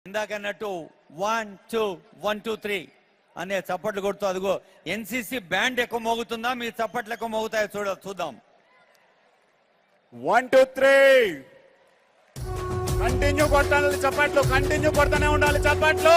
ఇందాకన్నట్టు 1 2 1 2 3 అనే చప్పట్లు కొడుతూ అదిగో ఎన్సీసీ బ్యాండ్ ఎక్కువ మోగుతుందా మీ చప్పట్లు ఎక్కువ మోగుతాయో చూద్దాం. 1 2 3 కంటిన్యూ కొట్టాలి చప్పట్లు, కంటిన్యూ కొడతానే ఉండాలి చప్పట్లు.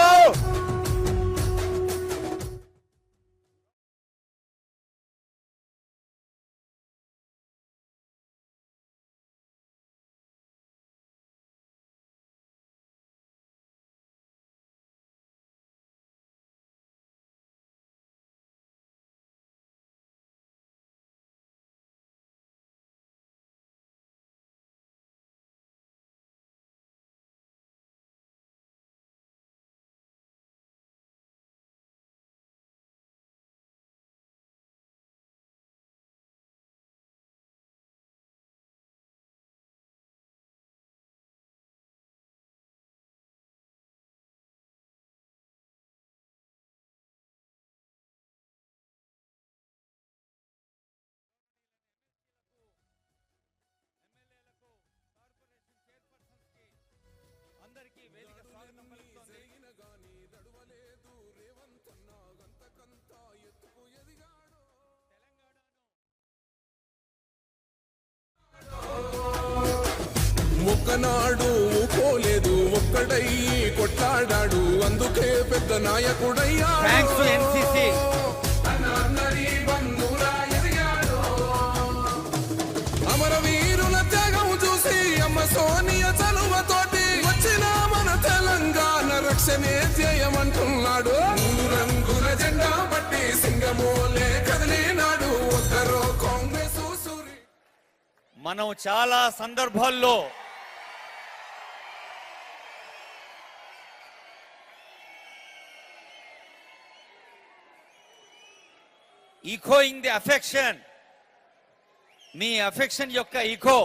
ఒక్కనాడు పోలేదు, ఒక్కడై కొట్లాడాడు, అందుకే పెద్ద నాయకుడయ్యా. అమరవీరుల త్యాగం చూసి అమ్మ సోనియా చలువతోటి వచ్చిన మన తెలంగాణ రక్షణే చేయమంటున్నాడు. రంగుల జెండా పట్టి సింగమోలే కదిలినాడు ఒక్కరో కాంగ్రెస్ సూరి. మనం చాలా సందర్భాల్లో echoing the affection, me affection యొక్క ఈకో,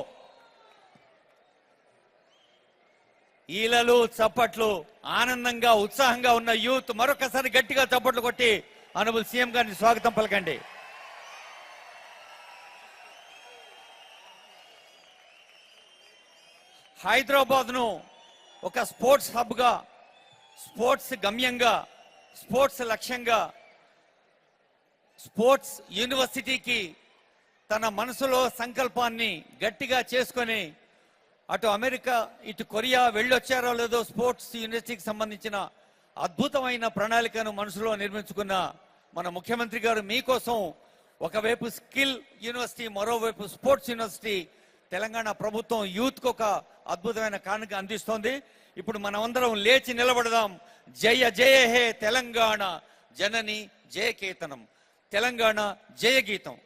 ఈలలు చప్పట్లు, ఆనందంగా ఉత్సాహంగా ఉన్న యూత్ మరొకసారి గట్టిగా చప్పట్లు కొట్టి ఆనరబుల్ సీఎం గారిని స్వాగతం పలకండి. హైదరాబాద్ ను ఒక స్పోర్ట్స్ హబ్ గా, స్పోర్ట్స్ గమ్యంగా, స్పోర్ట్స్ లక్ష్యంగా, స్పోర్ట్స్ యూనివర్సిటీకి తన మనసులో సంకల్పాన్ని గట్టిగా చేసుకొని అటు అమెరికా ఇటు కొరియా వెళ్ళొచ్చారో లేదో స్పోర్ట్స్ యూనివర్సిటీకి సంబంధించిన అద్భుతమైన ప్రణాళికను మనసులో నిర్మించుకున్న మన ముఖ్యమంత్రి గారు మీకోసం ఒకవైపు స్కిల్ యూనివర్సిటీ, మరోవైపు స్పోర్ట్స్ యూనివర్సిటీ తెలంగాణ ప్రభుత్వం యూత్కు ఒక అద్భుతమైన కానుక అందిస్తోంది. ఇప్పుడు మనమందరం లేచి నిలబడదాం. జయ జయ హే తెలంగాణ జనని జయ కేతనం, తెలంగాణ జయ గీతం.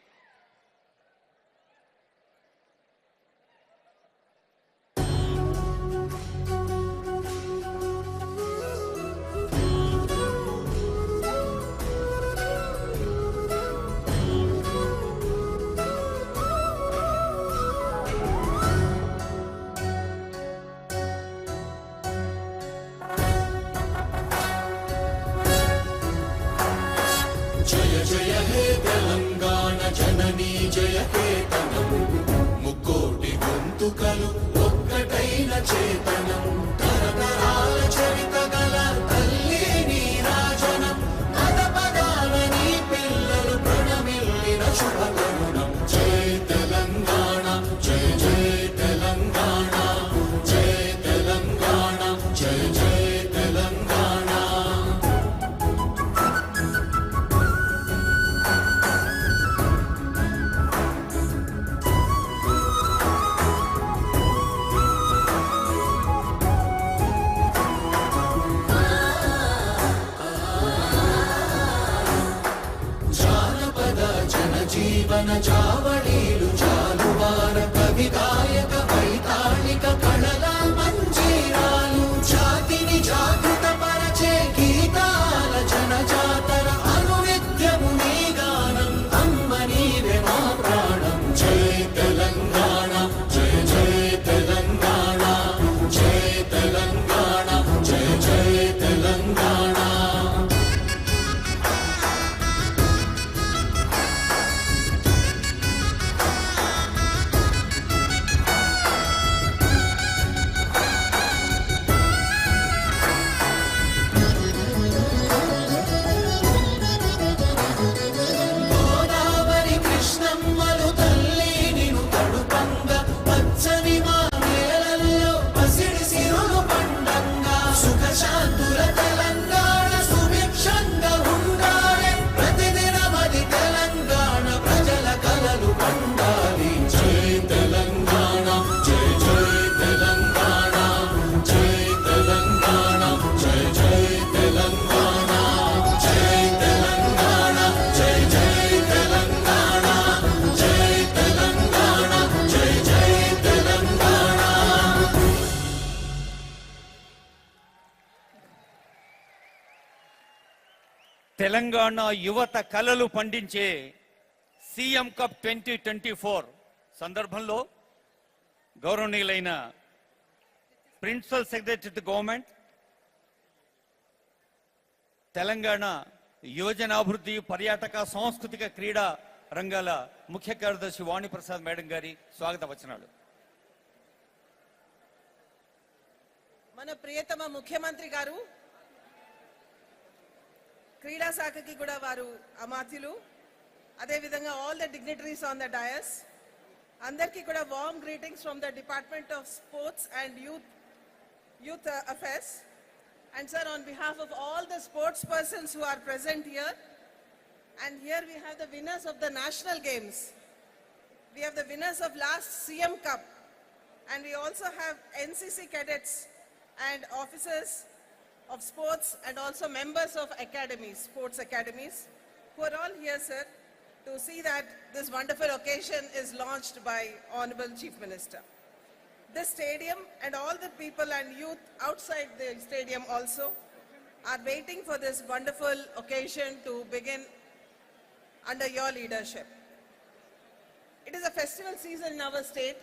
జయ జయ హే తెలంగాణ జననీ జయ కేతనం, ముక్కోటి గొంతుకలు ఒక్కటైన చేతనం, తరతరాల చరిత గల తల్లి నీరాజనం, పద పదాల నీ పిల్లలు ప్రణమిల్లిన శుభతరుణం. జయ తెలంగాణ జయ జయ తెలంగాణ, జయ తెలంగాణ జయ జయ తెలంగాణ. జీవన జావళీలు జాలువార కవి గాయక వైతాళిక కళల మంజీరాలు, జాతిని జాగృత పరచే గీతాల జనజాతర అనునిత్యము నీ గానం, అమ్మ నీవే మా ప్రాణం. జయ తెలంగాణ జయ జయ తెలంగాణ, జయ తెలంగాణ జయ జయ తెలంగాణ. తెలంగాణ యువత కలలు పండించే సీఎం కప్ 2024 సందర్భంలో గౌరవనీయులైన principal secretary to government, Telangana యువజనాభివృద్ధి, పర్యాటక, సాంస్కృతిక, క్రీడా రంగాల ముఖ్య కార్యదర్శి వాణిప్రసాద్ మేడం గారి స్వాగత వచనాలు. మన ప్రియతమ ముఖ్యమంత్రి గారు క్రీడా శాఖకి కూడా వారు అమాత్యులు, అదేవిధంగా all the dignitaries on the dais అందరికీ కూడా warm greetings from the department of sports and youth affairs. And sir, on behalf of all the sports persons who are present here, and here we have the winners of the national games. We have the winners of last CM Cup, and we also have NCC cadets and officers of sports and also members of academies, sports academies, who are all here, sir, to see that this wonderful occasion is launched by Honorable Chief Minister. This stadium and all the people and youth outside the stadium also are waiting for this wonderful occasion to begin under your leadership. It is a festival season in our state.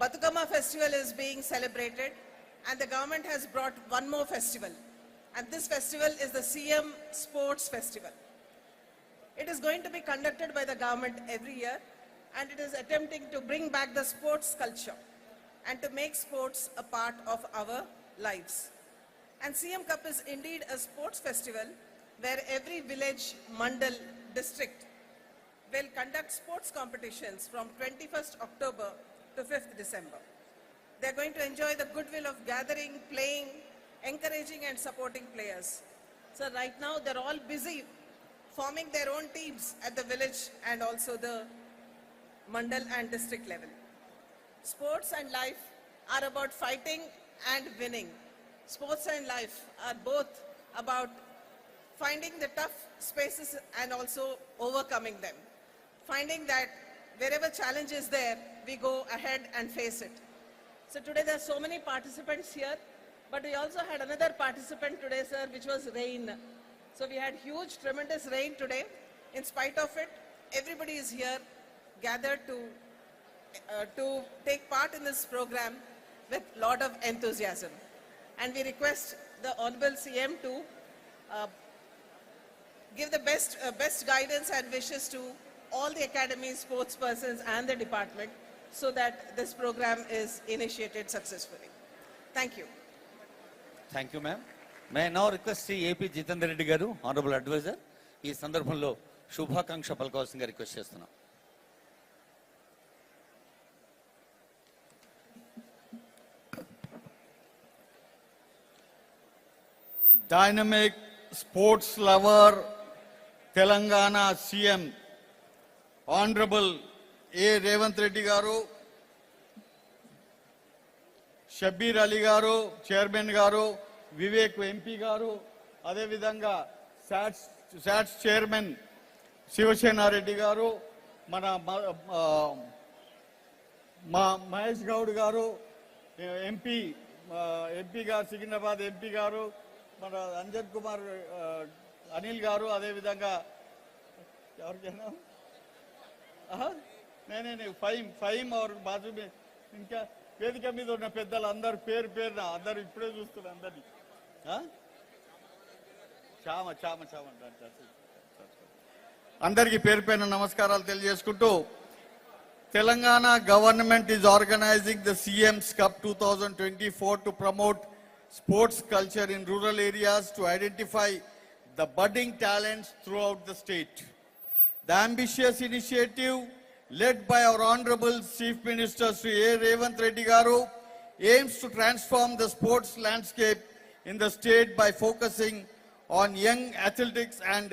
Batukama festival is being celebrated and the government has brought one more festival, and this festival is the CM Sports Festival. It is going to be conducted by the government every year, and it is attempting to bring back the sports culture and to make sports a part of our lives. And CM Cup is indeed a sports festival where every village, mandal, district will conduct sports competitions from 21st October to 5th December. They are going to enjoy the goodwill of gathering, playing, encouraging and supporting players. So right now they're all busy forming their own teams at the village and also the mandal and district level. Sports and life are about fighting and winning. Sports and life are both about finding the tough spaces and also overcoming them. Finding that wherever challenge is there, we go ahead and face it. So today there are so many participants here, but we also had another participant today, sir, which was rain. So we had huge, tremendous rain today. In spite of it, everybody is here gathered to take part in this program with lot of enthusiasm. And we request the Honorable CM to give the best guidance and wishes to all the academies, sports persons and the department so that this program is initiated successfully. Thank you. Thank you ma'am. May now request Shri AP Jitender Reddy గారు, honourable adviser, ఈ సందర్భంలో శుభాకాంక్ష పలకవలసిందిగా request చేస్తున్నాం. Dynamic sports lover, Telangana CM, Honorable A. Revanth Reddy Garu, Shabbir Ali Garu, Chairman Garu, Vivek MP Garu, Ade Vidanga, SATS Chairman Shivasena Reddy Garu, Mana Mahesh Gaud Garu, MP Garu, Sikindrabad MP Garu, మన అంజన్ కుమార్ అనిల్ గారు, అదేవిధంగా ఎవరికైనా నేనే ఫైమ్ और बाजू में ఇంకా వేదిక మీద ఉన్న పెద్దలు అందరు పేరున అందరు ఇప్పుడే చూస్తున్నారు అందరినీ. అందరికీ పేరుపైన నమస్కారాలు తెలియజేసుకుంటూ, Telangana government is organising the CMs cup 2024 to promote sports culture in rural areas to identify the budding talents throughout the state. The ambitious initiative led by our Honorable Chief Minister Sri A. Revanth Reddy Garu aims to transform the sports landscape in the state by focusing on young athletics and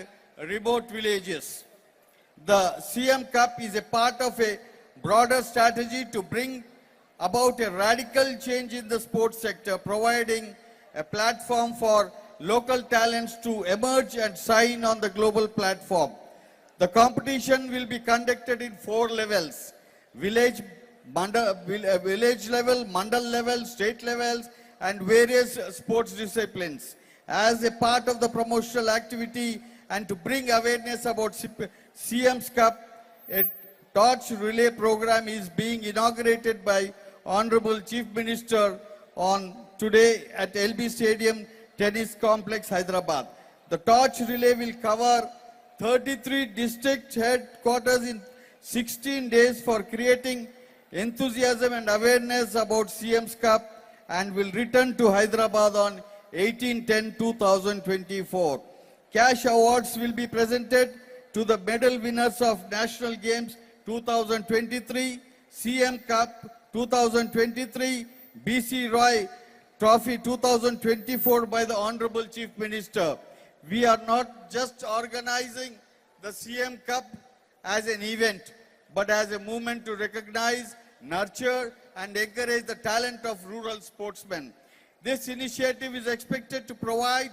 remote villages. The CM Cup is a part of a broader strategy to bring about a radical change in the sports sector, providing a platform for local talents to emerge and shine on the global platform. The competition will be conducted in 4 levels: village level, mandal level, state levels, and various sports disciplines. as a part of the promotional activity and to bring awareness about CM's Cup, a torch relay program is being inaugurated by Honorable Chief Minister on today at LB Stadium Tennis Complex, Hyderabad. The torch relay will cover 33 district headquarters in 16 days for creating enthusiasm and awareness about CM's Cup and will return to Hyderabad on 18/10/2024. Cash awards will be presented to the medal winners of National Games 2023, CM Cup 2023, BC Roy Trophy 2024 by the Honorable Chief Minister. We are not just organizing the CM Cup as an event, but as a movement to recognize, nurture, and encourage the talent of rural sportsmen. This initiative is expected to provide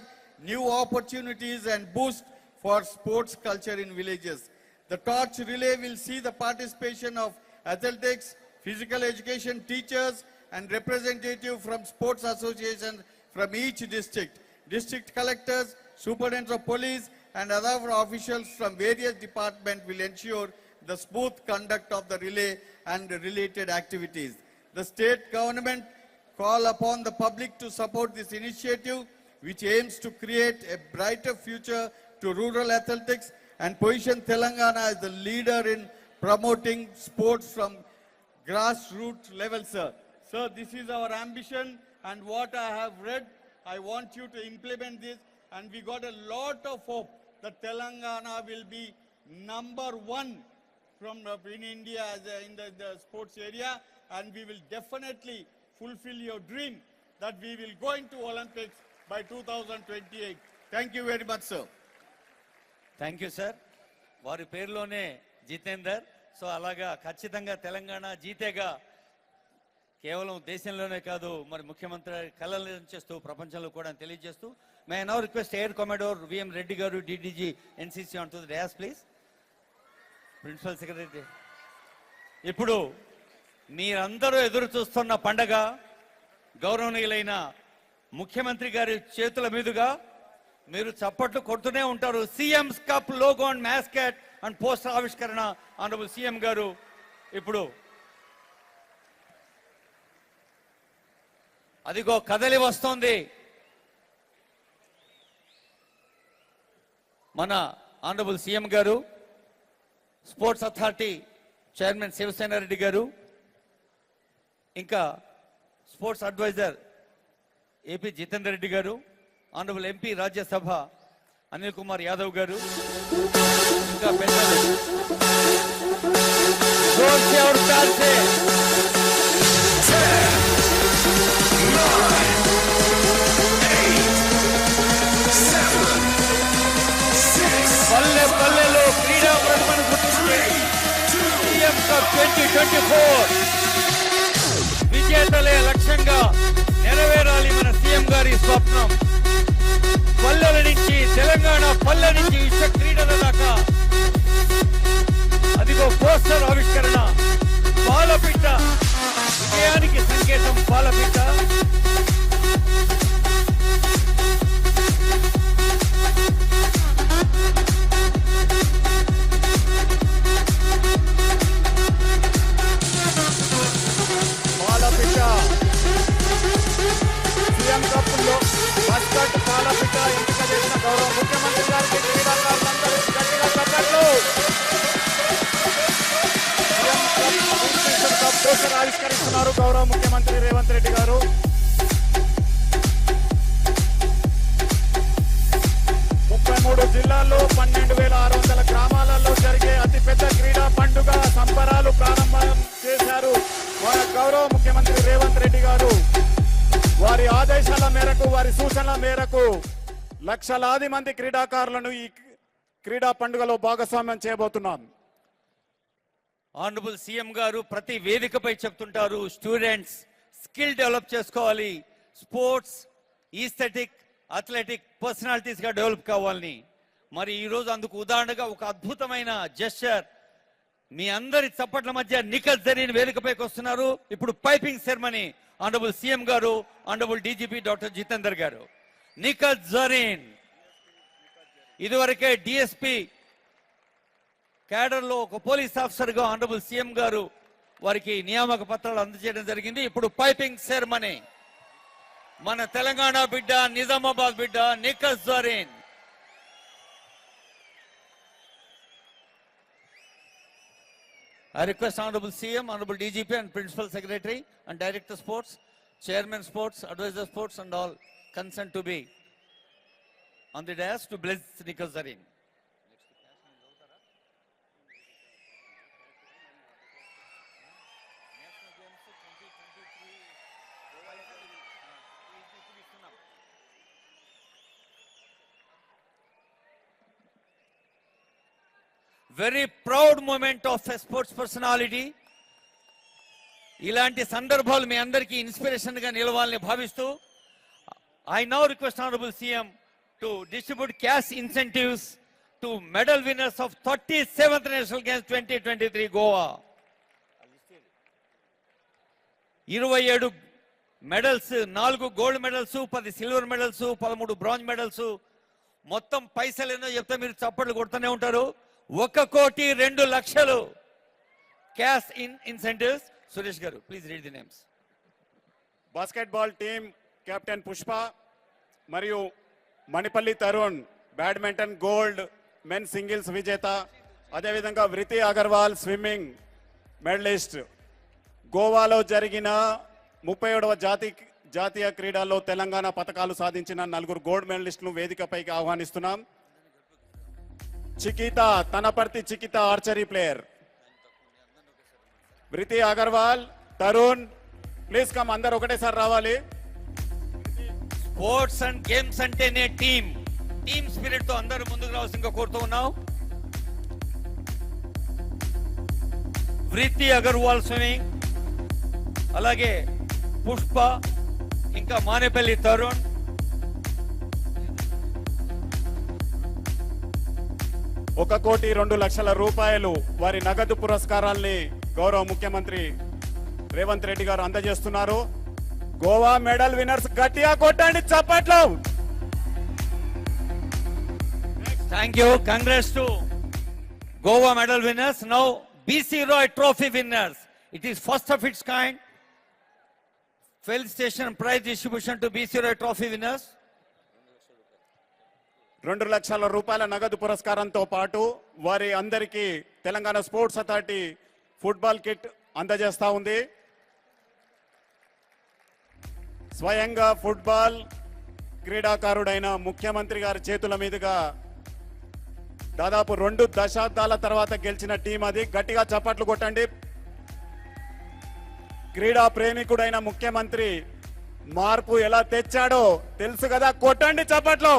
new opportunities and boost for sports culture in villages. The torch relay will see the participation of athletics, physical education teachers, and representatives from sports associations from each district. District collectors, superintendents of police, and other officials from various departments will ensure the smooth conduct of the relay and the related activities. The state government call upon the public to support this initiative, which aims to create a brighter future to rural athletics and position Telangana as the leader in promoting sports from grassroots level, sir. Sir, this is our ambition, and what I have read, I want you to implement this, and we got a lot of hope that Telangana will be number one from in India as in the sports area, and we will definitely fulfill your dream that we will go into Olympics by 2028. Thank you very much, sir. Thank you sir. వారి పేరులోనే Jitender. So అలాగా ఖచ్చితంగా తెలంగాణ జీతేగా కేవలం దేశంలోనే కాదు మరి ముఖ్యమంత్రి కళలు చేస్తూ ప్రపంచంలో కూడా తెలియజేస్తూ may I now request air commander VM Reddy గారు DDG NCC on to the dais please. Principal secretary, ఇప్పుడు మీరందరూ ఎదురు చూస్తున్న పండగ గౌరవనీయులైన ముఖ్యమంత్రి గారి చేతుల మీదుగా మీరు చప్పట్లు కొడుతూనే ఉంటారు. CMs cup logo and mascot and poster ఆవిష్కరణ ఆనరబుల్ సీఎం గారు ఇప్పుడు అదిగో కదలి వస్తోంది. మన ఆనరబుల్ సీఎం గారు, sports authority chairman Sivasena Reddy గారు, ఇంకా sports advisor AP Jitender Reddy గారు, ఆనరబుల్ ఎంపీ రాజ్యసభ అనిల్ కుమార్ యాదవ్ గారు, ఇంకా పెద్దలు పల్లె పల్లెలో క్రీడా ప్రతిభను గుర్తించి సీఎం కప్ 2024 విజేతలే లక్ష్యంగా నెరవేరాలి మన సీఎం గారి స్వప్నం. పల్లెల నుంచి తెలంగాణ పల్లె నుంచి విశ్వ క్రీడల దాకా అదిగో పోస్టర్ ఆవిష్కరణ. పాలపిట్ట విజయానికి సంకేతం. పాలపిట్ట సీఎం కప్పుల్లో మస్కట్ పాలపిట్ట ఎంపిక చేసిన గౌరవ ముఖ్యమంత్రి గారికి క్రీడాకారులందరూ గట్టిగా చప్పట్లు. సీఎం కప్ పోస్టర్ ఆవిష్కరిస్తున్నారు గౌరవ ముఖ్యమంత్రి రేవంత్ రెడ్డి గారు. 33 జిల్లాల్లో 12,600 గ్రామాలలో జరిగే అతిపెద్ద క్రీడా పండుగ సంబరాలు ప్రారంభం చేశారు మన గౌరవ ముఖ్యమంత్రి రేవంత్ రెడ్డి గారు. వారి ఆదేశాల మేరకు, వారి సూచనల మేరకు లక్షలాది మంది క్రీడాకారులను ఈ క్రీడా పండుగలో భాగస్వామ్యం చేయబోతున్నాం. ఆనరబుల్ సీఎం గారు ప్రతి వేదికపై చెప్తుంటారు, స్టూడెంట్స్ స్కిల్ డెవలప్ చేసుకోవాలి, స్పోర్ట్స్ ఈస్థెటిక్ అథ్లెటిక్ పర్సనాలిటీస్ గా డెవలప్ కావాలని. మరి ఈ రోజు అందుకు ఉదాహరణగా ఒక అద్భుతమైన జెస్చర్ మీ అందరి చప్పట్ల మధ్య నిఖత్ జరీన్ వేదికపైకి వస్తున్నారు. ఇప్పుడు పైపింగ్ సెరమనీ ఆనరబుల్ సీఎం గారు, ఆనరబుల్ డీజీపీ డాక్టర్ జితేందర్ గారు. నిఖత్ జరీన్. ఇదివరకే డిఎస్పి క్యాడర్ లో ఒక పోలీస్ ఆఫీసర్ గా ఆనరబుల్ సీఎం గారు వారికి నియామక పత్రాలు అందజేయడం జరిగింది. ఇప్పుడు పైపింగ్ సెరమనీ మన తెలంగాణ బిడ్డ, నిజామాబాద్ బిడ్డ Nikhat Zareen. I request Honorable CM, Honorable DGP and Principal Secretary and Director Sports, Chairman Sports, Advisor Sports and all concerned to be on the dais to bless Nikhil Zareen. Very proud moment of a sports personality. ఇలాంటి సందర్భాలు మీ అందరికీ inspiration గా నిలవాలని భావిస్తూ I now request Honorable CM to distribute cash incentives to medal winners of 37th National Games 2023 Goa. 27 medals, 4 gold medals, 10 silver medals, 13 bronze medals. మొత్తం పైసలు ఎన్నో చెప్తే మీరు చప్పట్లు కొడుతూనే ఉంటారు. 1,02,00,000 క్యాష్ ఇన్సెంటివ్స్. సురేష్ గారు, please read the names. Basketball team captain Pushpa మరియు Manipalli Tarun badminton gold men singles విజేత, అదేవిధంగా వృతి అగర్వాల్ స్విమ్మింగ్ మెడలిస్ట్. గోవాలో జరిగిన 37వ జాతీయ క్రీడల్లో తెలంగాణ పతకాలు సాధించిన 4 గోల్డ్ మెడలిస్టులను వేదికపైకి ఆహ్వానిస్తున్నాం. Chikitha, Tanaparthi Chikitha archery player. Vrithi Agarwal, Tarun, please come, అందరు ఒకటేసారి రావాలి. స్పోర్ట్స్ అండ్ గేమ్స్ అంటేనే టీమ్ స్పిరిట్ తో అందరూ ముందుకు రావాల్సిందిగా కోరుతూ ఉన్నాం. వృతి అగర్వాల్ స్విమ్మింగ్, అలాగే పుష్ప, ఇంకా మానేపల్లి తరుణ్. ₹1,02,00,000 వారి నగదు పురస్కారాల్ని గౌరవ ముఖ్యమంత్రి రేవంత్ రెడ్డి గారు అందజేస్తున్నారు. గోవా మెడల్ విన్నర్స్ గట్టిగా కొట్టండి చప్పట్లు. Thank you. Congrats to Goa medal winners. Now BC Roy Trophy winners. It is first of its kind. Felicitation and prize distribution to BC Roy Trophy winners. ₹2,00,000 నగదు పురస్కారంతో పాటు వారి అందరికీ Telangana sports authority football kit అందజేస్తా ఉంది. స్వయంగా football క్రీడాకారుడైన ముఖ్యమంత్రి గారి చేతుల మీదుగా దాదాపు 2 దశాబ్దాల తర్వాత గెలిచిన టీం అది. గట్టిగా చప్పట్లు కొట్టండి. క్రీడా ప్రేమికుడైన ముఖ్యమంత్రి మార్పు ఎలా తెచ్చాడో తెలుసు కదా, కొట్టండి చప్పట్లు.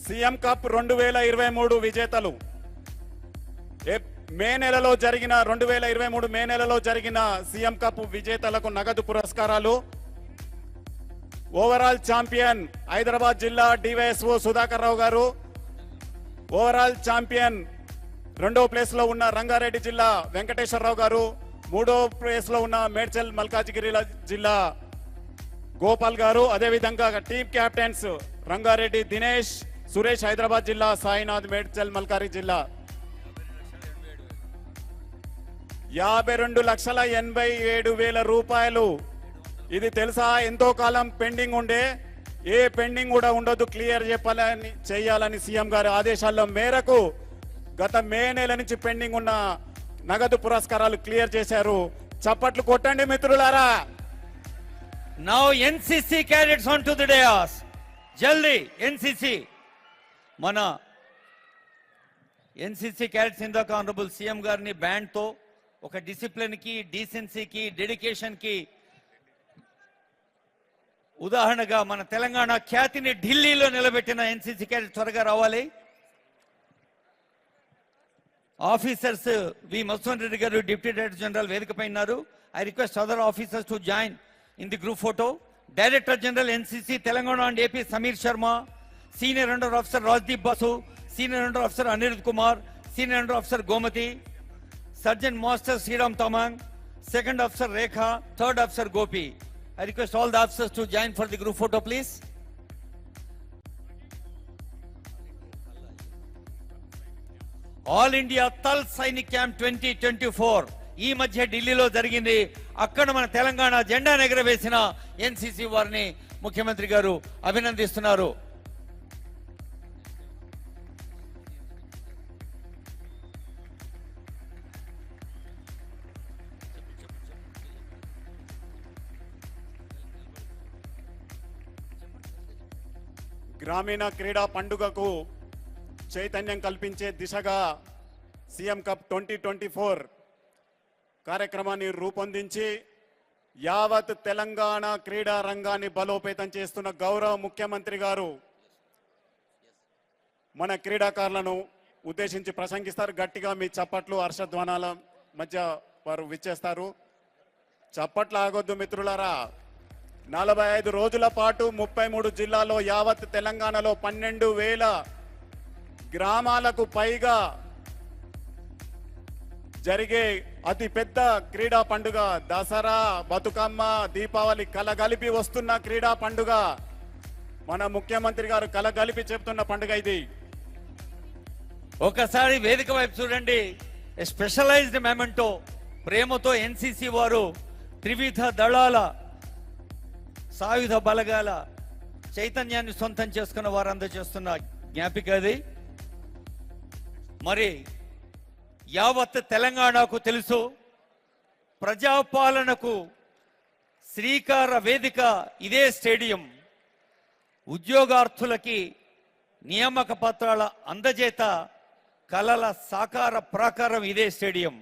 సీఎం కప్ 2023 విజేతలు. 2023 మే నెలలో జరిగిన సీఎం కప్ విజేతలకు నగదు పురస్కారాలు. ఓవరాల్ ఛాంపియన్ హైదరాబాద్ జిల్లా డివైఎస్ఓ సుధాకర్ రావు గారు. ఓవరాల్ ఛాంపియన్ 2వ ప్లేస్ లో ఉన్న రంగారెడ్డి జిల్లా వెంకటేశ్వరరావు గారు. 3వ ప్లేస్ లో ఉన్న మేడ్చల్ మల్కాజిగిరి జిల్లా గోపాల్ గారు. అదేవిధంగా టీమ్ కెప్టెన్స్ రంగారెడ్డి దినేష్, సురేష్ హైదరాబాద్ జిల్లా, సాయినాథ్ మేడ్చల్ మల్కారి జిల్లా. ₹52,87,000. ఇది తెలుసా, ఎంతో కాలం పెండింగ్ ఉండే, ఏ పెండింగ్ కూడా ఉండొద్దు, క్లియర్ చేయాలని సీఎం గారి ఆదేశాల మేరకు గత మే నెల నుంచి పెండింగ్ ఉన్న నగదు పురస్కారాలు క్లియర్ చేశారు. చప్పట్లు కొట్టండి మిత్రులారా. Now NCC cadets on to the dais. Jaldi NCC. మన ఎన్సిసి క్యాడెట్స్ ఇందాక ఆనరబుల్ సీఎం గారిని బ్యాండ్ తో ఒక డిసిప్లిన్ కి, డీసెన్సీకి, డెడికేషన్ కి ఉదాహరణగా మన తెలంగాణ ఖ్యాతిని ఢిల్లీలో నిలబెట్టిన ఎన్సిసి క్యాడెట్ త్వరగా రావాలి. ఆఫీసర్స్ వి మధుసూదన్ రెడ్డి గారు, డిప్యూటీ డైరెక్టర్ జనరల్ వేదికపై ఉన్నారు. I request other officers to join in the group photo. Director general NCC Telangana and AP Sameer Sharma, senior under officer Rajdeep Basu, senior under officer Anirudh Kumar, senior under officer Gomathi, surgeon master Sriram Tamang, second officer Rekha, third officer Gopi. I request all the officers to join for the group photo, please. All India Thal Sainik camp 2024 ఈ మధ్య ఢిల్లీలో జరిగింది. అక్కడ మన తెలంగాణ జెండా ఎగరవేసిన NCC వారిని ముఖ్యమంత్రి గారు అభినందిస్తున్నారు. గ్రామీణ క్రీడా పండుగకు చైతన్యం కల్పించే దిశగా సీఎం కప్ 2024 కార్యక్రమాన్ని రూపొందించి యావత్ తెలంగాణ క్రీడా రంగాన్ని బలోపేతం చేస్తున్న గౌరవ ముఖ్యమంత్రి గారు మన క్రీడాకారులను ఉద్దేశించి ప్రసంగిస్తారు. గట్టిగా మీ చప్పట్లు హర్షధ్వానాల మధ్య వారు విచ్చేస్తారు. చప్పట్లు ఆగొద్దు మిత్రులారా. 45 రోజుల పాటు 33 జిల్లాల్లో యావత్ తెలంగాణలో 12,000 గ్రామాలకు పైగా జరిగే అతి పెద్ద క్రీడా పండుగ దసరా, బతుకమ్మ, దీపావళి కలగలిపి వస్తున్న క్రీడా పండుగ. మన ముఖ్యమంత్రి గారు కలగలిపి చెప్తున్న పండుగ ఇది. ఒకసారి వేదిక వైపు చూడండి. స్పెషలైజ్డ్ మెమెంటో ప్రేమతో ఎన్సీసీ వారు త్రివిధ దళాల సాయుధ బలగాల చైతన్యాన్ని సొంతం చేసుకున్న వారు అందజేస్తున్న జ్ఞాపిక అది. మరి యావత్ తెలంగాణకు తెలుసు, ప్రజాపాలనకు శ్రీకార వేదిక ఇదే స్టేడియం. ఉద్యోగార్థులకి నియామక పత్రాల అందజేత కలల సాకార ప్రాకారం ఇదే స్టేడియం.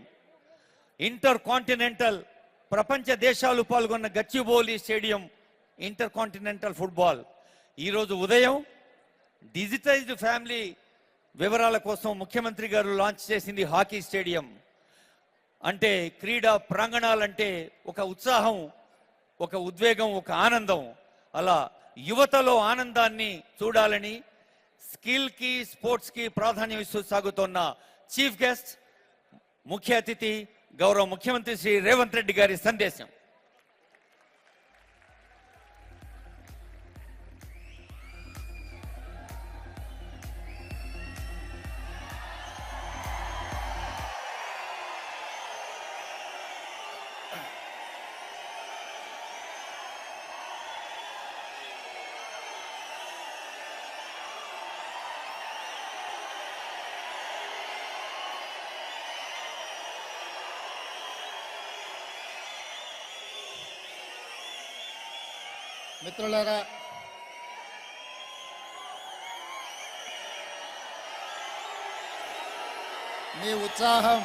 ఇంటర్ కాంటినెంటల్ ప్రపంచ దేశాలు పాల్గొన్న Gachibowli stadium inter continental football. ఈరోజు ఉదయం డిజిటైజ్డ్ ఫ్యామిలీ వివరాల కోసం ముఖ్యమంత్రి గారు లాంచ్ చేసింది హాకీ స్టేడియం. అంటే క్రీడా ప్రాంగణాలంటే ఒక ఉత్సాహం, ఒక ఉద్వేగం, ఒక ఆనందం. అలా యువతలో ఆనందాన్ని చూడాలని స్కిల్కి, స్పోర్ట్స్కి ప్రాధాన్యం ఇస్తూ సాగుతున్న చీఫ్ గెస్ట్, ముఖ్య అతిథి గౌరవ ముఖ్యమంత్రి శ్రీ రేవంత్ రెడ్డి గారి సందేశం. మిత్రులారా, మీ ఉత్సాహం,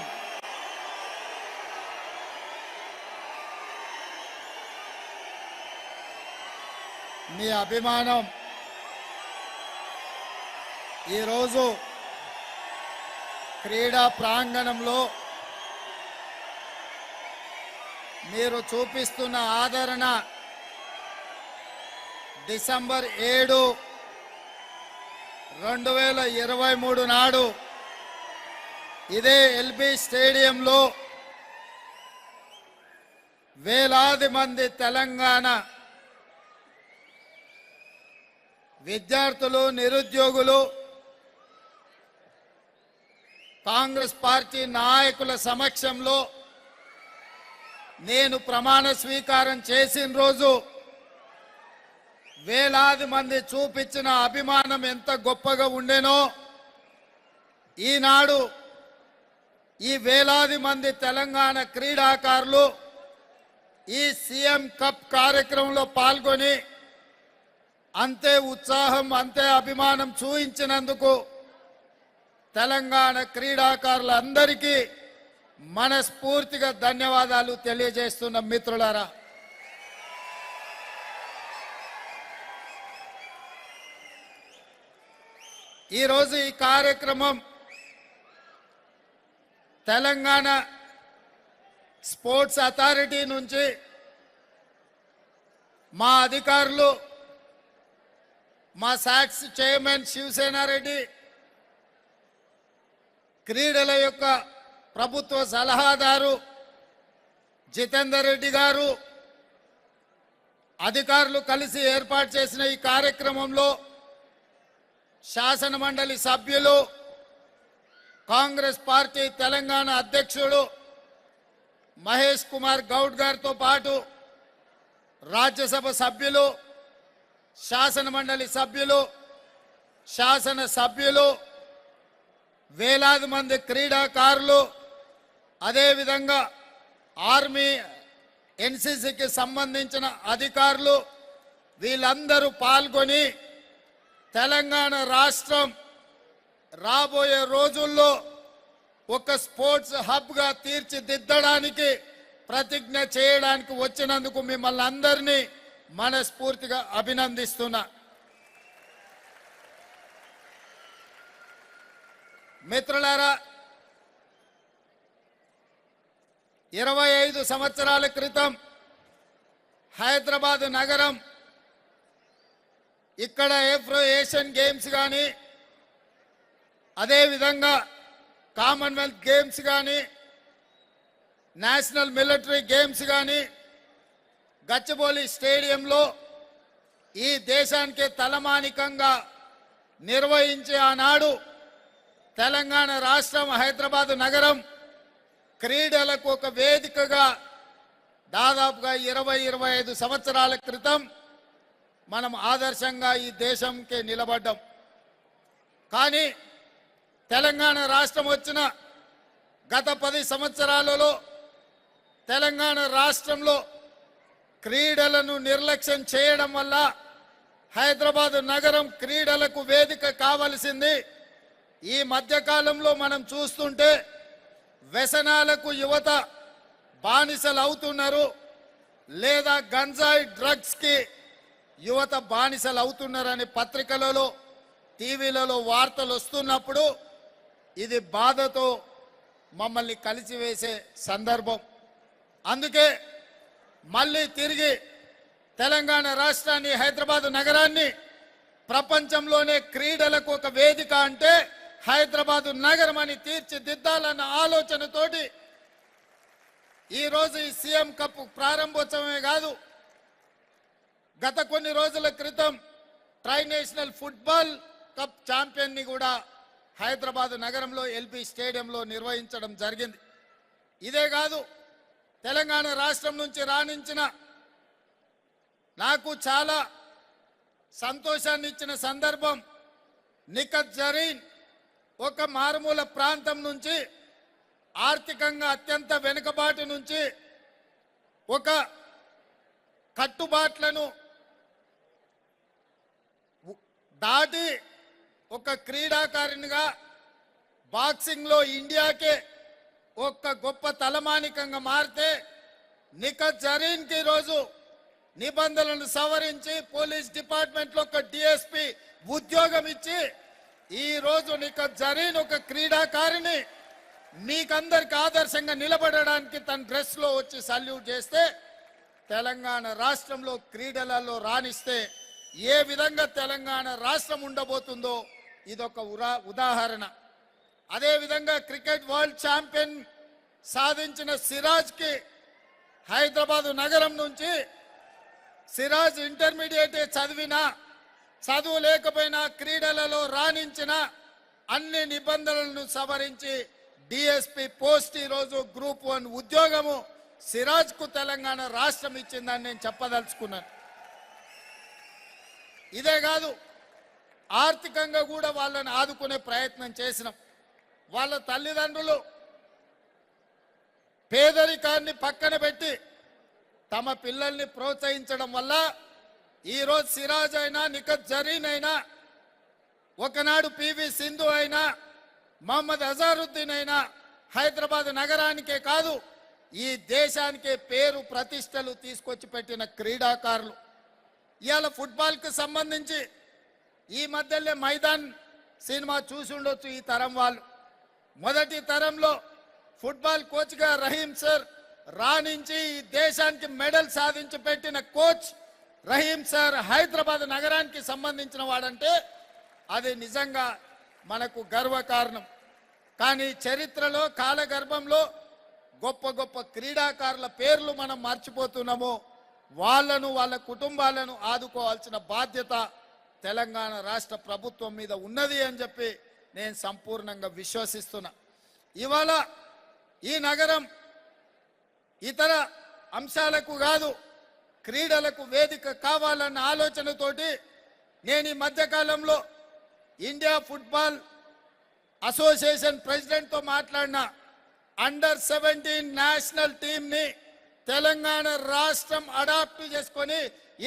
మీ అభిమానం ఈరోజు క్రీడా ప్రాంగణంలో మీరు చూపిస్తున్న ఆదరణ డిసెంబర్ 7, 2023 నాడు ఇదే ఎల్బీ స్టేడియంలో వేలాది మంది తెలంగాణ విద్యార్థులు, నిరుద్యోగులు, కాంగ్రెస్ పార్టీ నాయకుల సమక్షంలో నేను ప్రమాణ స్వీకారం చేసిన రోజు వేలాది మంది చూపించిన అభిమానం ఎంత గొప్పగా ఉండేనో, ఈనాడు ఈ వేలాది మంది తెలంగాణ క్రీడాకారులు ఈ సీఎం కప్ కార్యక్రమంలో పాల్గొని అంతే ఉత్సాహం, అంతే అభిమానం చూపించినందుకు తెలంగాణ క్రీడాకారులందరికీ మనస్ఫూర్తిగా ధన్యవాదాలు తెలియజేస్తున్న మిత్రులారా. ఈరోజు ఈ కార్యక్రమం తెలంగాణ స్పోర్ట్స్ అథారిటీ నుంచి మా అధికారులు, మా సాట్స్ చైర్మన్ శివసేనారెడ్డి, క్రీడల యొక్క ప్రభుత్వ సలహాదారు జితేందర్ రెడ్డి గారు అధికారులు కలిసి ఏర్పాటు చేసిన ఈ కార్యక్రమంలో శాసన మండలి సభ్యులు, కాంగ్రెస్ పార్టీ తెలంగాణ అధ్యక్షుడు మహేష్ కుమార్ గౌడ్ గారితో పాటు రాజ్యసభ సభ్యులు, శాసన మండలి సభ్యులు, శాసన సభ్యులు, వేలాది మంది క్రీడాకారులు, అదేవిధంగా ఆర్మీ ఎన్సీసీకి సంబంధించిన అధికారులు వీళ్ళందరూ పాల్గొని తెలంగాణ రాష్ట్రం రాబోయే రోజుల్లో ఒక స్పోర్ట్స్ హబ్గా తీర్చిదిద్దడానికి ప్రతిజ్ఞ చేయడానికి వచ్చినందుకు మిమ్మల్ని అందరినీ మనస్ఫూర్తిగా అభినందిస్తున్నా. మిత్రులారా, 25 సంవత్సరాల క్రితం హైదరాబాద్ నగరం ఇక్కడ ఏషియన్ గేమ్స్ కానీ, అదేవిధంగా కామన్వెల్త్ గేమ్స్ కానీ, నేషనల్ మిలిటరీ గేమ్స్ కానీ గచ్చిబౌలి స్టేడియంలో ఈ దేశానికి తలమానికంగా నిర్వహించే ఆనాడు తెలంగాణ రాష్ట్రం హైదరాబాద్ నగరం క్రీడలకు ఒక వేదికగా దాదాపుగా 20-25 సంవత్సరాల క్రితం మనం ఆదర్శంగా ఈ దేశంకి నిలబడ్డాం. కానీ తెలంగాణ రాష్ట్రం వచ్చిన గత 10 సంవత్సరాలలో తెలంగాణ రాష్ట్రంలో క్రీడలను నిర్లక్ష్యం చేయడం వల్ల హైదరాబాద్ నగరం క్రీడలకు వేదిక కావలసింది. ఈ మధ్యకాలంలో మనం చూస్తుంటే వ్యసనాలకు యువత బానిసలు అవుతున్నారు, లేదా గంజాయి డ్రగ్స్కి యువత బానిసలు అవుతున్నారని పత్రికలలో, టీవీలలో వార్తలు వస్తున్నప్పుడు ఇది బాధతో మమ్మల్ని కలిసివేసే సందర్భం. అందుకే మళ్ళీ తిరిగి తెలంగాణ రాష్ట్రాన్ని, హైదరాబాద్ నగరాన్ని ప్రపంచంలోనే క్రీడలకు ఒక వేదిక అంటే హైదరాబాదు నగరం అని తీర్చిదిద్దాలన్న ఆలోచనతోటి ఈరోజు ఈ సీఎం కప్ ప్రారంభోత్సవమే కాదు, గత కొన్ని రోజుల క్రితం ట్రై నేషనల్ ఫుట్బాల్ కప్ ఛాంపియన్ని కూడా హైదరాబాద్ నగరంలో ఎల్బీ స్టేడియంలో నిర్వహించడం జరిగింది. ఇదే కాదు, తెలంగాణ రాష్ట్రం నుంచి రాణించిన నాకు చాలా సంతోషాన్ని ఇచ్చిన సందర్భం, నిఖత్ జరీన్ ఒక మారుమూల ప్రాంతం నుంచి, ఆర్థికంగా అత్యంత వెనుకబాటు నుంచి ఒక కట్టుబాట్లను దాటి ఒక క్రీడాకారునిగా బాక్సింగ్లో ఇండియాకే ఒక గొప్ప తలమానికంగా మారితే నిఖత్ జరీన్కి ఈరోజు నిబంధనలను సవరించి పోలీస్ డిపార్ట్మెంట్లో ఒక డిఎస్పి ఉద్యోగం ఇచ్చి ఈ రోజు నిఖత్ జరీన్ ఒక క్రీడాకారిని మీకందరికి ఆదర్శంగా నిలబడడానికి తన డ్రెస్ లో వచ్చి సల్యూట్ చేస్తే, తెలంగాణ రాష్ట్రంలో క్రీడలలో రాణిస్తే ఏ విధంగా తెలంగాణ రాష్ట్రం ఉండబోతుందో ఇదొక ఉదాహరణ. అదే విధంగా క్రికెట్ వరల్డ్ ఛాంపియన్ సాధించిన సిరాజ్కి హైదరాబాదు నగరం నుంచి, సిరాజ్ ఇంటర్మీడియట్ చదివినా, చదువు లేకపోయినా క్రీడలలో రాణించిన అన్ని నిబంధనలను సవరించి డిఎస్పి పోస్ట్ ఈరోజు గ్రూప్ 1 ఉద్యోగము సిరాజ్కు తెలంగాణ రాష్ట్రం ఇచ్చిందని నేను చెప్పదలుచుకున్నాను. ఇదే కాదు, ఆర్థికంగా కూడా వాళ్ళని ఆదుకునే ప్రయత్నం చేసినాం. వాళ్ళ తల్లిదండ్రులు పేదరికాన్ని పక్కన పెట్టి తమ పిల్లల్ని ప్రోత్సహించడం వల్ల ఈరోజు సిరాజ్ అయినా, నిఖత్ జరీన్ అయినా, ఒకనాడు పివి సింధు అయినా, మహమ్మద్ అజారుద్దీన్ అయినా హైదరాబాద్ నగరానికే కాదు ఈ దేశానికే పేరు ప్రతిష్టలు తీసుకొచ్చి పెట్టిన క్రీడాకారులు. ఇవాళ ఫుట్బాల్కి సంబంధించి ఈ మధ్యలో మైదాన్ సినిమా చూసి ఉండొచ్చు ఈ తరం వాళ్ళు. మొదటి తరంలో ఫుట్బాల్ కోచ్గా రహీం సార్ రాణించి ఈ దేశానికి మెడల్ సాధించి పెట్టిన కోచ్ రహీం సార్ హైదరాబాద్ నగరానికి సంబంధించిన వాడంటే అది నిజంగా మనకు గర్వకారణం. కానీ చరిత్రలో కాలగర్భంలో గొప్ప గొప్ప క్రీడాకారుల పేర్లు మనం మర్చిపోతున్నామో వాళ్ళను వాళ్ళ కుటుంబాలను ఆదుకోవాల్సిన బాధ్యత తెలంగాణ రాష్ట్ర ప్రభుత్వం మీద ఉన్నది అని చెప్పి నేను సంపూర్ణంగా విశ్వసిస్తున్నా. ఇవాళ ఈ నగరం ఇతర అంశాలకు కాదు క్రీడలకు వేదిక కావాలన్న ఆలోచనతోటి నేను ఈ మధ్యకాలంలో ఇండియా ఫుట్బాల్ అసోసియేషన్ ప్రెసిడెంట్తో మాట్లాడిన అండర్-17 నేషనల్ టీంని తెలంగాణ రాష్ట్రం అడాప్ట్ చేసుకొని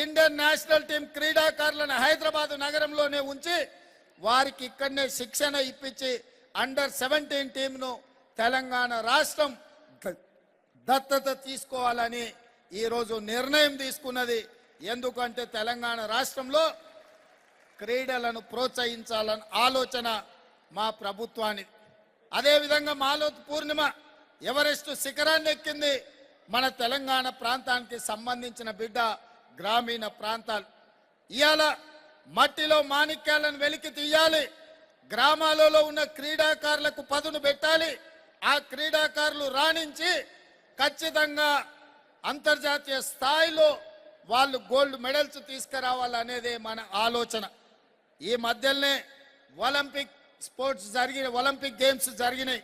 ఇండియన్ నేషనల్ టీం క్రీడాకారులను హైదరాబాద్ నగరంలోనే ఉంచి వారికి ఇక్కడనే శిక్షణ ఇప్పించి అండర్-17 టీంను తెలంగాణ రాష్ట్రం దత్తత తీసుకోవాలని ఈరోజు నిర్ణయం తీసుకున్నది. ఎందుకంటే తెలంగాణ రాష్ట్రంలో క్రీడలను ప్రోత్సహించాలని ఆలోచన మా ప్రభుత్వానికి. అదేవిధంగా మాలోత్ పూర్ణిమ ఎవరెస్ట్ శిఖరాన్ని ఎక్కింది. మన తెలంగాణ ప్రాంతానికి సంబంధించిన బిడ్డ గ్రామీణ ప్రాంతాలు. ఇవాళ మట్టిలో మాణిక్యాలను వెలికి తీయాలి. గ్రామాలలో ఉన్న క్రీడాకారులకు పదును పెట్టాలి. ఆ క్రీడాకారులు రాణించి ఖచ్చితంగా అంతర్జాతీయ స్థాయిలో వాళ్ళు గోల్డ్ మెడల్స్ తీసుకురావాలనేదే మన ఆలోచన. ఈ మధ్యలోనే ఒలింపిక్ గేమ్స్ జరిగినాయి.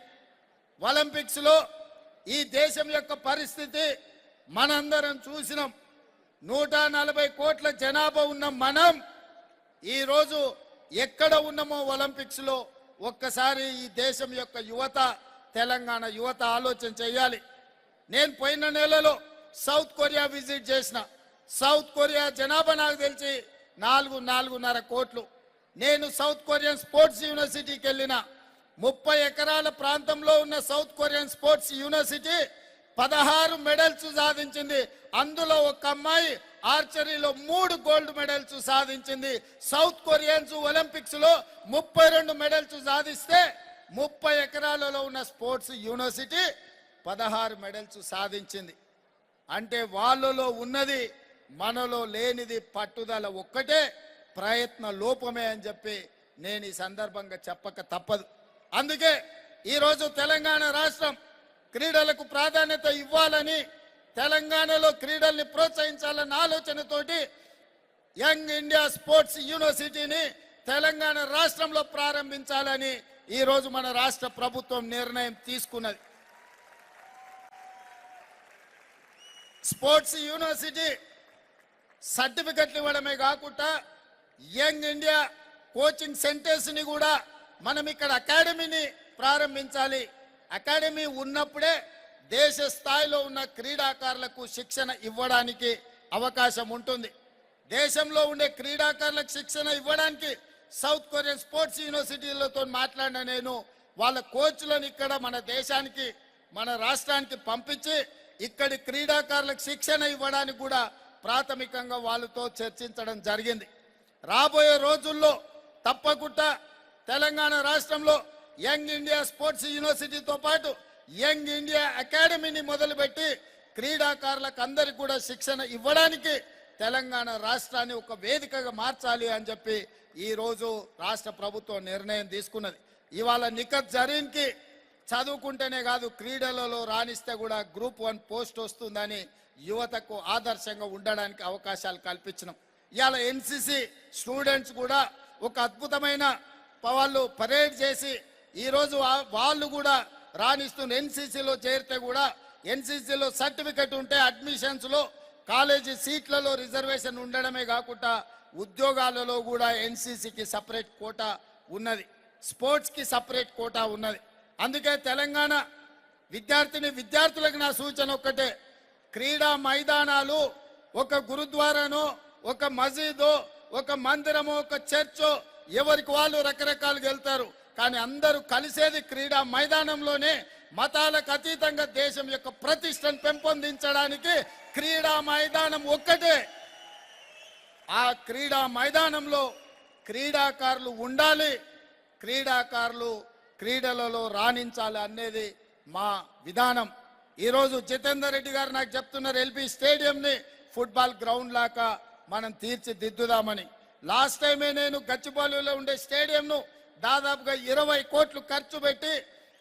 ఒలింపిక్స్ లో ఈ దేశం యొక్క పరిస్థితి మనందరం చూసినాం. 140 కోట్ల జనాభా ఉన్న మనం ఈరోజు ఎక్కడ ఉన్నామో ఒలింపిక్స్ లో ఒక్కసారి ఈ దేశం యొక్క యువత, తెలంగాణ యువత ఆలోచన చేయాలి. నేను పోయిన నెలలో సౌత్ కొరియా విజిట్ చేసిన. సౌత్ కొరియా జనాభా నాకు తెలిసి 4.5 కోట్లు. నేను సౌత్ కొరియన్ స్పోర్ట్స్ యూనివర్సిటీకి వెళ్ళిన. 30 ఎకరాల ప్రాంతంలో ఉన్న south Korean sports university 16 medals సాధించింది. అందులో ఒక అమ్మాయి ఆర్చరీలో 3 గోల్డ్ మెడల్స్ సాధించింది. సౌత్ కొరియన్స్ ఒలింపిక్స్ లో 32 మెడల్స్ సాధిస్తే 30 ఎకరాలలో ఉన్న స్పోర్ట్స్ యూనివర్సిటీ 16 మెడల్స్ సాధించింది. అంటే వాళ్ళలో ఉన్నది మనలో లేనిది పట్టుదల ఒక్కటే, ప్రయత్న లోపమే అని చెప్పి నేను ఈ సందర్భంగా చెప్పక తప్పదు. అందుకే ఈరోజు తెలంగాణ రాష్ట్రం క్రీడలకు ప్రాధాన్యత ఇవ్వాలని, తెలంగాణలో క్రీడల్ని ప్రోత్సహించాలన్న ఆలోచనతోటి యంగ్ ఇండియా స్పోర్ట్స్ యూనివర్సిటీని తెలంగాణ రాష్ట్రంలో ప్రారంభించాలని ఈరోజు మన రాష్ట్ర ప్రభుత్వం నిర్ణయం తీసుకున్నది. స్పోర్ట్స్ యూనివర్సిటీ సర్టిఫికెట్లు ఇవ్వడమే కాకుండా యంగ్ ఇండియా కోచింగ్ సెంటర్స్ ని కూడా మనం ఇక్కడ అకాడమీని ప్రారంభించాలి. అకాడమీ ఉన్నప్పుడే దేశ స్థాయిలో ఉన్న క్రీడాకారులకు శిక్షణ ఇవ్వడానికి అవకాశం ఉంటుంది. దేశంలో ఉండే క్రీడాకారులకు శిక్షణ ఇవ్వడానికి సౌత్ కొరియన్ స్పోర్ట్స్ యూనివర్సిటీలతో మాట్లాడిన నేను వాళ్ళ కోచ్లను ఇక్కడ మన దేశానికి, మన రాష్ట్రానికి పంపించి ఇక్కడి క్రీడాకారులకు శిక్షణ ఇవ్వడానికి కూడా ప్రాథమికంగా వాళ్ళతో చర్చించడం జరిగింది. రాబోయే రోజుల్లో తప్పకుండా తెలంగాణ రాష్ట్రంలో యంగ్ ఇండియా స్పోర్ట్స్ యూనివర్సిటీతో పాటు యంగ్ ఇండియా అకాడమీని మొదలుపెట్టి క్రీడాకారులకు అందరికి కూడా శిక్షణ ఇవ్వడానికి తెలంగాణ రాష్ట్రాన్ని ఒక వేదికగా మార్చాలి అని చెప్పి ఈ రోజు రాష్ట్ర ప్రభుత్వం నిర్ణయం తీసుకున్నది. ఇవాళ నిఖత్ జరీన్కి చదువుకుంటేనే కాదు క్రీడలలో రాణిస్తే కూడా గ్రూప్ 1 పోస్ట్ వస్తుందని యువతకు ఆదర్శంగా ఉండడానికి అవకాశాలు కల్పించినాం. ఇవాళ ఎన్సిసి స్టూడెంట్స్ కూడా ఒక అద్భుతమైన వాళ్ళు పరేడ్ చేసి ఈరోజు వాళ్ళు కూడా రాణిస్తున్న. ఎన్సిసిలో చేరితే కూడా ఎన్సిసిలో సర్టిఫికెట్ ఉంటే అడ్మిషన్స్లో కాలేజీ సీట్లలో రిజర్వేషన్ ఉండడమే కాకుండా ఉద్యోగాలలో కూడా ఎన్సిసికి సపరేట్ కోటా ఉన్నది, స్పోర్ట్స్కి సపరేట్ కోటా ఉన్నది. అందుకే తెలంగాణ విద్యార్థులకు నా సూచన ఒక్కటే, క్రీడా మైదానాలు ఒక గురుద్వారానో, ఒక మసీదో, ఒక మందిరమో, ఒక చర్చో ఎవరికి వాళ్ళు రకరకాలుగా వెళ్తారు. కానీ అందరూ కలిసేది క్రీడా మైదానంలోనే. మతాలకు అతీతంగా దేశం యొక్క ప్రతిష్టను పెంపొందించడానికి క్రీడా మైదానం ఒక్కటే. ఆ క్రీడా మైదానంలో క్రీడాకారులు ఉండాలి, క్రీడాకారులు క్రీడలలో రాణించాలి అనేది మా విధానం. ఈరోజు జితేందర్ రెడ్డి గారు నాకు చెప్తున్నారు ఎల్బీ స్టేడియంని ఫుట్బాల్ గ్రౌండ్ లాగా మనం తీర్చిదిద్దుదామని. లాస్ట్ టైమే నేను గచ్చిబౌలిలో ఉండే స్టేడియంను దాదాపుగా 20 కోట్లు ఖర్చు పెట్టి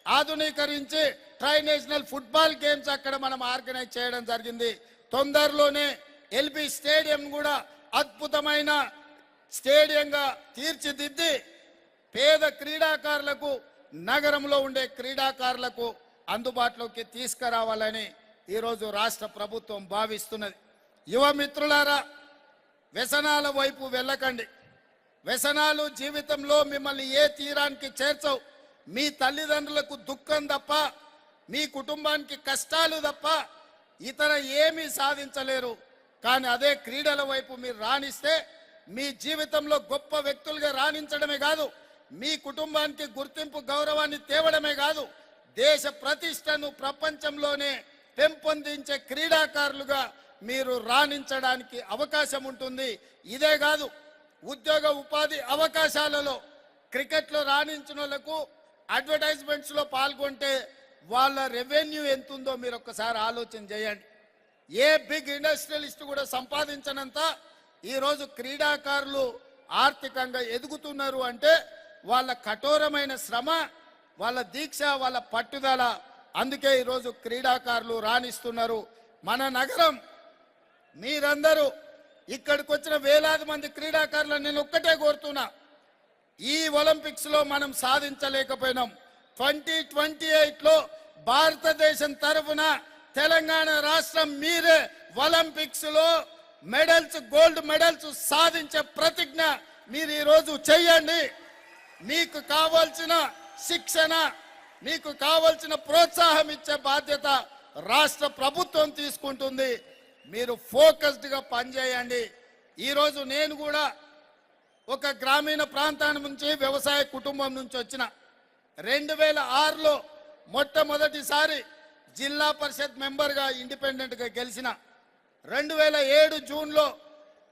ఆధునీకరించి ట్రై నేషనల్ ఫుట్బాల్ గేమ్స్ అక్కడ మనం ఆర్గనైజ్ చేయడం జరిగింది. తొందరలోనే ఎల్బీ స్టేడియం కూడా అద్భుతమైన స్టేడియంగా తీర్చిదిద్ది పేద క్రీడాకారులకు, నగరంలో ఉండే క్రీడాకారులకు అందుబాటులోకి తీసుకురావాలని ఈరోజు రాష్ట్ర ప్రభుత్వం భావిస్తున్నది. యువ మిత్రులారా, వ్యసనాల వైపు వెళ్ళకండి. వ్యసనాలు జీవితంలో మిమ్మల్ని ఏ తీరానికి చేర్చవు. మీ తల్లిదండ్రులకు దుఃఖం తప్ప, మీ కుటుంబానికి కష్టాలు తప్ప ఇతర ఏమీ సాధించలేరు. కానీ అదే క్రీడల వైపు మీరు రాణిస్తే మీ జీవితంలో గొప్ప వ్యక్తులుగా రాణించడమే కాదు, మీ కుటుంబానికి గుర్తింపు గౌరవాన్ని తేవడమే కాదు, దేశ ప్రతిష్టను ప్రపంచంలోనే పెంపొందించే క్రీడాకారులుగా మీరు రాణించడానికి అవకాశం ఉంటుంది. ఇదే కాదు, ఉద్యోగ ఉపాధి అవకాశాలలో క్రికెట్లో రాణించిన వాళ్ళకు అడ్వర్టైజ్మెంట్స్ లో పాల్గొంటే వాళ్ళ రెవెన్యూ ఎంతుందో మీరు ఒక్కసారి ఆలోచన చేయండి. ఏ బిగ్ ఇండస్ట్రియలిస్ట్ కూడా సంపాదించనంత ఈరోజు క్రీడాకారులు ఆర్థికంగా ఎదుగుతున్నారు అంటే వాళ్ళ కఠోరమైన శ్రమ, వాళ్ళ దీక్ష, వాళ్ళ పట్టుదల. అందుకే ఈరోజు క్రీడాకారులు రాణిస్తున్నారు. మన నగరం, మీరందరూ ఇక్కడికి వచ్చిన వేలాది మంది క్రీడాకారులను నేను ఒక్కటే కోరుతున్నా, ఈ ఒలింపిక్స్ లో మనం సాధించలేకపోయినాం. 2028లో భారతదేశం తరఫున తెలంగాణ రాష్ట్రం మీరే ఒలింపిక్స్ లో మెడల్స్, గోల్డ్ మెడల్స్ సాధించే ప్రతిజ్ఞ మీరు ఈరోజు చెయ్యండి. మీకు కావాల్సిన శిక్షణ, మీకు కావాల్సిన ప్రోత్సాహం ఇచ్చే బాధ్యత రాష్ట్ర ప్రభుత్వం తీసుకుంటుంది. మీరు ఫోకస్డ్ గా పనిచేయండి. ఈరోజు నేను కూడా ఒక గ్రామీణ ప్రాంతాల నుంచి, వ్యవసాయ కుటుంబం నుంచి వచ్చిన 2006లో మొట్టమొదటిసారి జిల్లా పరిషత్ మెంబర్గా ఇండిపెండెంట్ గా గెలిచిన, 2007 జూన్లో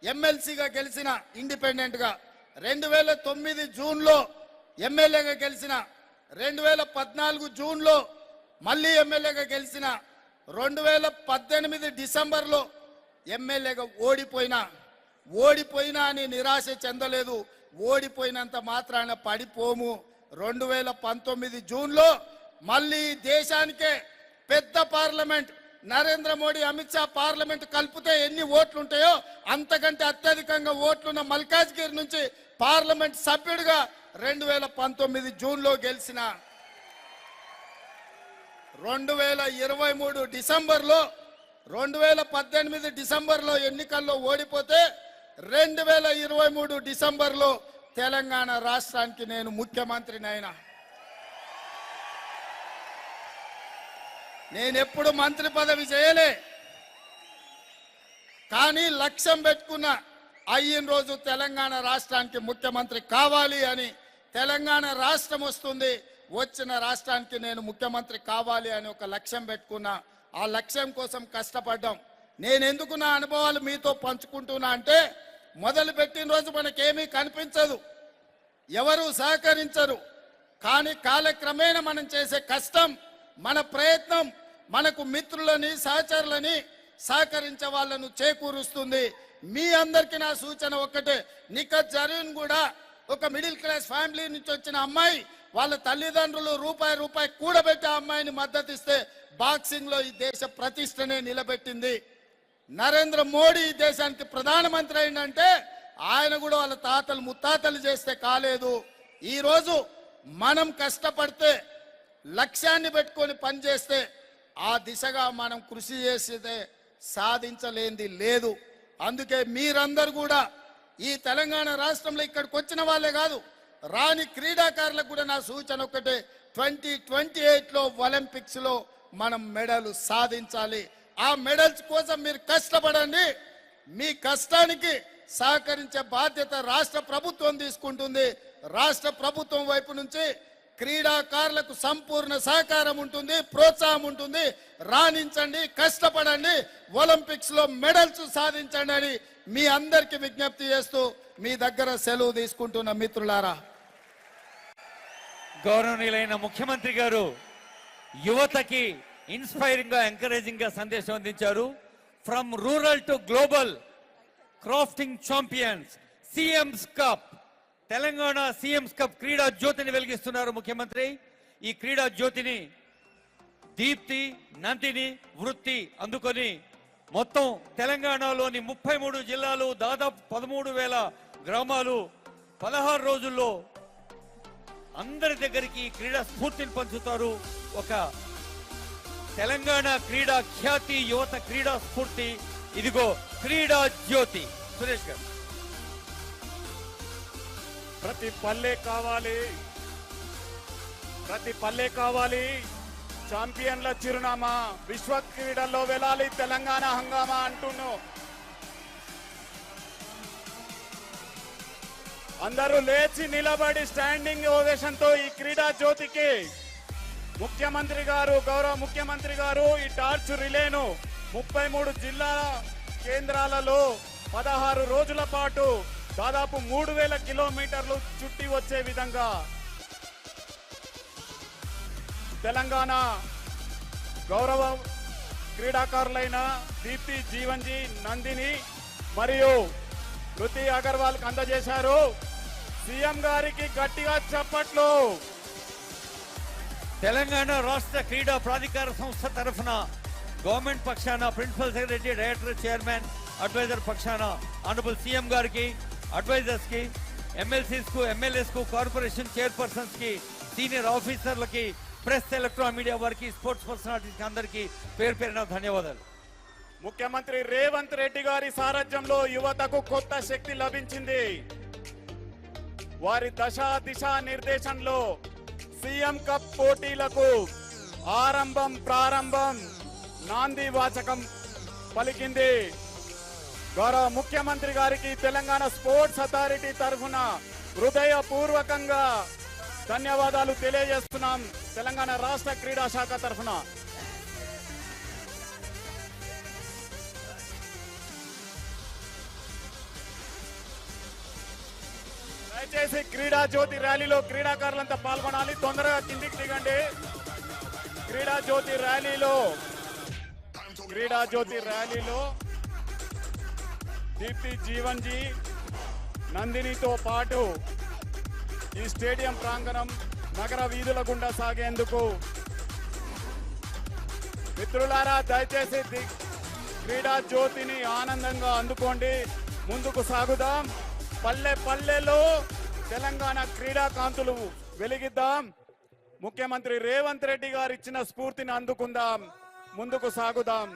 ఎమ్మెల్సీగా గెలిచిన ఇండిపెండెంట్ గా, 2009 జూన్లో ఎమ్మెల్యేగా గెలిచిన, 2014 జూన్లో మళ్ళీ ఎమ్మెల్యేగా గెలిచిన, 2018 డిసెంబర్లో ఎమ్మెల్యేగా ఓడిపోయినా అని నిరాశ చెందలేదు. ఓడిపోయినంత మాత్రాన పడిపోము. 2019 జూన్లో మళ్ళీ దేశానికే పెద్ద పార్లమెంట్, నరేంద్ర మోడీ, అమిత్ షా పార్లమెంట్ కలిపితే ఎన్ని ఓట్లు ఉంటాయో అంతకంటే అత్యధికంగా ఓట్లున్న మల్కాజ్గిరి నుంచి పార్లమెంట్ సభ్యుడిగా 2019 జూన్లో గెలిచిన, 2023 డిసెంబర్లో, 2018 డిసెంబర్లో ఎన్నికల్లో ఓడిపోతే 2023 డిసెంబర్లో తెలంగాణ రాష్ట్రానికి నేను ముఖ్యమంత్రిని అయినా. నేనెప్పుడు మంత్రి పదవి చేయలే, కానీ లక్ష్యం పెట్టుకున్న అయిన రోజు తెలంగాణ రాష్ట్రానికి ముఖ్యమంత్రి కావాలి అని. తెలంగాణ రాష్ట్రం వస్తుంది, వచ్చిన రాష్ట్రానికి నేను ముఖ్యమంత్రి కావాలి అని ఒక లక్ష్యం పెట్టుకున్నా. ఆ లక్ష్యం కోసం కష్టపడ్డాం. నేను ఎందుకు నా అనుభవాలు మీతో పంచుకుంటున్నా అంటే, మొదలు పెట్టిన రోజు మనకేమీ కనిపించదు, ఎవరు సహకరించరు. కానీ కాలక్రమేణా మనం చేసే కష్టం, మన ప్రయత్నం మనకు మిత్రులని, సహచరులని, సహకరించే వాళ్ళను చేకూరుస్తుంది. మీ అందరికీ నా సూచన ఒక్కటే, నిఖత్ జరీన్ కూడా ఒక మిడిల్ క్లాస్ ఫ్యామిలీ నుంచి వచ్చిన అమ్మాయి, వాళ్ళ తల్లిదండ్రులు రూపాయి కూడబెట్టి ఆ అమ్మాయిని మద్దతు ఇస్తే బాక్సింగ్ లో ఈ దేశ ప్రతిష్టనే నిలబెట్టింది. నరేంద్ర మోడీ ఈ దేశానికి ప్రధానమంత్రి అయిందంటే ఆయన కూడా వాళ్ళ తాతలు ముత్తాతలు చేస్తే కాలేదు. ఈ రోజు మనం కష్టపడితే, లక్ష్యాన్ని పెట్టుకొని పనిచేస్తే, ఆ దిశగా మనం కృషి చేస్తే సాధించలేనిది లేదు. అందుకే మీరందరూ కూడా ఈ తెలంగాణ రాష్ట్రంలో ఇక్కడికి వచ్చిన వాళ్ళే కాదు, రాని క్రీడాకారులకు కూడా నా సూచన ఒకటే, 2028లో ఒలింపిక్స్ లో మనం మెడల్ సాధించాలి. ఆ మెడల్స్ కోసం మీరు కష్టపడండి. మీ కష్టానికి సహకరించే బాధ్యత రాష్ట్ర ప్రభుత్వం తీసుకుంటుంది. రాష్ట్ర ప్రభుత్వం వైపు నుంచి క్రీడాకారులకు సంపూర్ణ సహకారం ఉంటుంది, ప్రోత్సాహం ఉంటుంది. రాణించండి, కష్టపడండి, ఒలింపిక్స్ లో మెడల్స్ సాధించండి అని మీ అందరికి విజ్ఞప్తి చేస్తూ మీ దగ్గర సెలవు తీసుకుంటున్న మిత్రులారా, గౌరవనీయులైన ముఖ్యమంత్రి గారు యువతకి ఇన్స్పైరింగ్ గా, ఎంకరేజింగ్ గా సందేశం అందించారు. From rural to global crafting champions, CMs cup, Telangana CMs cup క్రీడా జ్యోతిని వెలిగిస్తున్నారు ముఖ్యమంత్రి. ఈ క్రీడా జ్యోతిని దీప్తి, నందిని వృత్తి అందుకొని మొత్తం తెలంగాణలోని 33 జిల్లాలు, దాదాపు 13,000 గ్రామాలు 16 రోజుల్లో అందరి దగ్గరికి క్రీడా స్ఫూర్తిని పంచుతారు. ఒక తెలంగాణ క్రీడా ఖ్యాతి, యువత క్రీడా స్ఫూర్తి. ఇదిగో క్రీడా జ్యోతి. సురేష్ గారు. ప్రతి పల్లె కావాలి, ప్రతి పల్లె కావాలి, ఛాంపియన్ల చిరునామా, విశ్వ క్రీడల్లో వెళ్ళాలి తెలంగాణ హంగామా అంటున్నాను. అందరూ లేచి నిలబడి స్టాండింగ్ ఓవేషన్ తో ఈ క్రీడా జ్యోతికి ముఖ్యమంత్రి గారు, గౌరవ ముఖ్యమంత్రి గారు ఈ టార్చ్ రిలేను 33 జిల్లా కేంద్రాలలో 16 రోజుల పాటు దాదాపు 3,000 కిలోమీటర్లు చుట్టి వచ్చే విధంగా తెలంగాణ గౌరవ క్రీడాకారులైన దీప్తి, జీవన్జీ, నందిని మరియు రుతి అగర్వాల్ కి అందజేశారు. సీఎం గారికి గట్టిగా చప్పట్లు. తెలంగాణ రాష్ట్ర క్రీడా ప్రాధికార సంస్థ తరఫున గవర్నమెంట్ పక్షాన principal secretary, director, chairman, adviser పక్షాన ఆనరబుల్ సీఎం గారికి, అడ్వైజర్స్ కి, ఎమ్మెల్సీస్ కు, ఎమ్మెల్యేస్ కు, కార్పొరేషన్ చైర్పర్సన్స్ కి, సీనియర్ ఆఫీసర్లకి, ప్రెస్, ఎలక్ట్రానిక్ మీడియా వారికి, స్పోర్ట్స్ పర్సనాలిటీస్ అందరికీ పేరు పేరున ధన్యవాదాలు. ముఖ్యమంత్రి రేవంత్ రెడ్డి గారి సారథ్యంలో యువతకు కొత్త శక్తి లభించింది. వారి దిశా నిర్దేశంలో సీఎం కప్ పోటీలకు ప్రారంభం నాంది వాచకం పలికింది. గౌరవ ముఖ్యమంత్రి గారికి తెలంగాణ స్పోర్ట్స్ అథారిటీ తరఫున హృదయపూర్వకంగా ధన్యవాదాలు తెలియజేస్తున్నాం. తెలంగాణ రాష్ట్ర క్రీడా శాఖ తరఫున దయచేసి క్రీడా జ్యోతి ర్యాలీలో క్రీడాకారులంతా పాల్గొనాలి. తొందరగా కిందికి దిగండి. క్రీడా జ్యోతి ర్యాలీలో దీప్తి, జీవన్జీ, నందినితో పాటు ఈ స్టేడియం ప్రాంగణం నగర వీధుల గుండా సాగేందుకు మిత్రులారా దయచేసి క్రీడా జ్యోతిని ఆనందంగా అందుకోండి. ముందుకు సాగుదాం. పల్లె పల్లెలో తెలంగాణ క్రీడా కాంతులు వెలిగిద్దాం. ముఖ్యమంత్రి రేవంత్ రెడ్డి గారు ఇచ్చిన స్ఫూర్తిని అందుకుందాం. ముందుకు సాగుదాం.